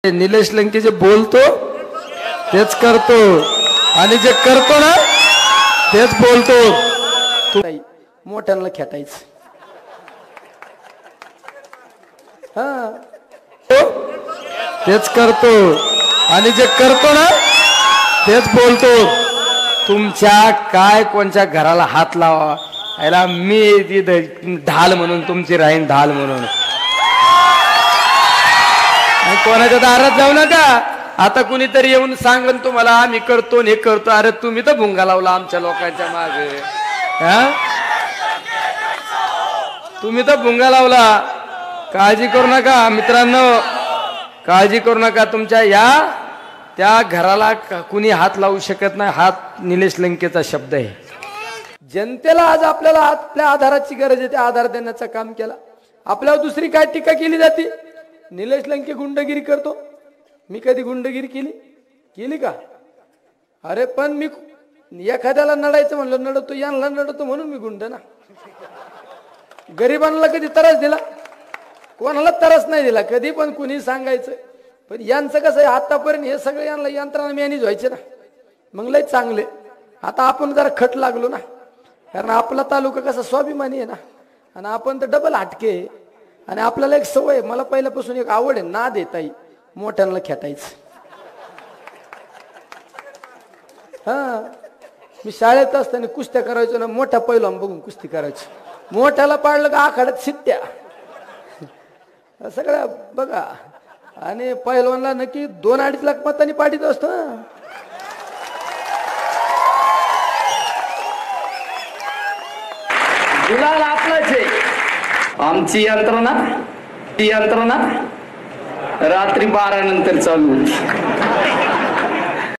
निलेश लंके जे बोलतो तेच करतो आणि जे करतो ना तेच बोलतो। तू मोठ्यांना खेटायचं तेच करतो आणि जे करतो ना तेच बोलतो। तुमच्या काय कोणच्या घराला हात लावा याला मी ढाल म्हणून तुमची राहीन ढाल म्हणून। कोणाच्या दारात जाऊ नका। आता कुणीतरी येऊन सांगन तुम्हाला आम्ही करतो हे करतो, अरे तुम्ही तर भुंगा लावला आमच्या लोकांच्या मागे। तुम्ही तर भुंगा लावला। काळजी करू नका मित्रांनो, काळजी करू नका। तुमच्या या त्या घराला कुणी हात लावू शकत नाही। हात निलेश लंकेचा शब्द आहे। जनतेला आज आपल्याला आपल्या आधाराची गरज आहे, त्या आधार देण्याचं काम केला। आपल्यावर दुसरी काय टीका केली जाते? निलेश लंके गुंडगिरी करतो। मी कधी गुंडगिरी केली का? अरे पण मी एखाद्याला नडायचं म्हणलं नडतो, यांना नडतो म्हणून मी गुंड ना। गरिबांना कधी त्रास दिला? कोणाला त्रास नाही दिला कधी, पण कुणी सांगायचं। पण यांचं कसं आहे, आतापर्यंत हे सगळे यांना यंत्रणा मॅनेज व्हायचे ना, मग लय चांगले। आता आपण जरा खट लागलो ना, कारण आपला तालुका कसा स्वाभिमानी आहे ना, आणि आपण तर डबल हटके। आणि आपल्याला एक सवय, मला पहिल्यापासून एक आवड आहे, ना देताई मोठ्यांना खेटायचं। मी शाळेत असताना कुस्त्या करायचो ना, मोठ्या पैलवान बघून कुस्ती करायचो। मोठ्याला पाडलं का आखाड्यात शिट्ट्या सगळ्या बघा। आणि पैलवानला नक्की 2-2.5 लाख मतांनी पाडीत असतो। गुलाल आपलाच आहे। आमची यंत्रणा रात्री 12 नंतर चालू होती।